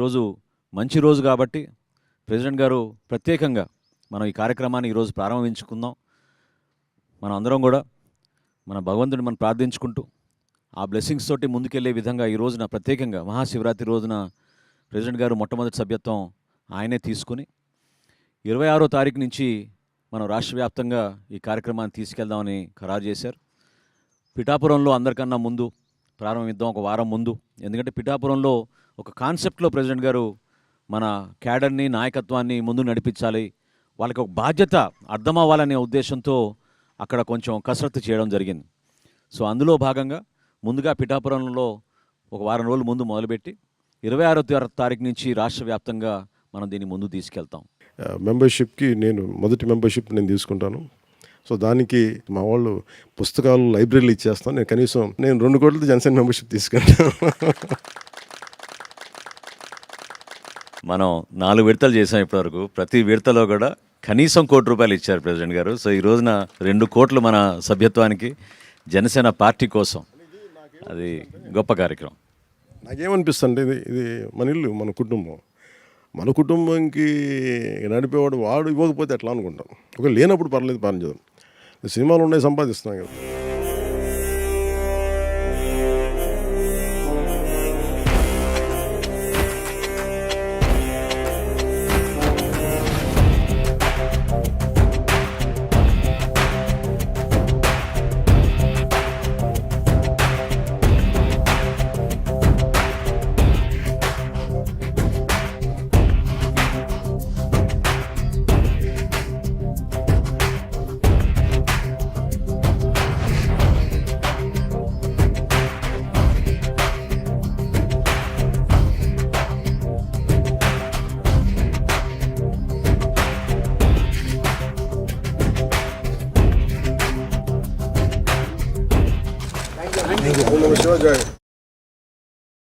ఈరోజు మంచి రోజు కాబట్టి ప్రెసిడెంట్ గారు ప్రత్యేకంగా మనం ఈ కార్యక్రమాన్ని ఈరోజు ప్రారంభించుకుందాం. మనం అందరం కూడా మన భగవంతుడిని మనం ప్రార్థించుకుంటూ ఆ బ్లెస్సింగ్స్ తోటి ముందుకెళ్లే విధంగా ఈ రోజున ప్రత్యేకంగా మహాశివరాత్రి రోజున ప్రెసిడెంట్ గారు మొట్టమొదటి సభ్యత్వం ఆయనే తీసుకుని 26వ తారీఖు నుంచి మనం రాష్ట్ర వ్యాప్తంగా ఈ కార్యక్రమాన్ని తీసుకెళ్దామని ఖరారు చేశారు. పిఠాపురంలో అందరికన్నా ముందు ప్రారంభిద్దాం, ఒక వారం ముందు. ఎందుకంటే పిఠాపురంలో ఒక కాన్సెప్ట్లో ప్రెసిడెంట్ గారు మన క్యాడర్ని, నాయకత్వాన్ని ముందు నడిపించాలి, వాళ్ళకి ఒక బాధ్యత అర్థం అవ్వాలనే ఉద్దేశంతో అక్కడ కొంచెం కసరత్తు చేయడం జరిగింది. సో అందులో భాగంగా ముందుగా పిఠాపురంలో ఒక వారం రోజులు ముందు మొదలుపెట్టి 26వ తారీఖు నుంచి రాష్ట్ర వ్యాప్తంగా మనం దీన్ని ముందు తీసుకెళ్తాం. మెంబర్షిప్కి మొదటి మెంబర్షిప్ నేను తీసుకుంటాను. సో దానికి మా వాళ్ళు పుస్తకాలు లైబ్రరీలు ఇచ్చేస్తాను. నేను 2 కోట్లతో జనసేన మెంబర్షిప్ తీసుకుంటాను. మనం 4 విడతలు చేసాం ఇప్పటివరకు. ప్రతి విడతలో కూడా కనీసం ₹1 కోటి ఇచ్చారు ప్రెసిడెంట్ గారు. సో ఈ రోజున 2 కోట్లు మన సభ్యత్వానికి జనసేన పార్టీ కోసం. అది గొప్ప కార్యక్రమం. నాకేమనిపిస్తుంది, ఇది మన ఇల్లు, మన కుటుంబం. మన కుటుంబంకి నడిపేవాడు వాడు ఇవ్వకపోతే ఎట్లా అనుకుంటాం. ఒక లేనప్పుడు పర్లేదు, పనిచేద్దాం. సినిమాలు ఉన్నాయి, సంపాదిస్తున్నాం కదా. Thank you.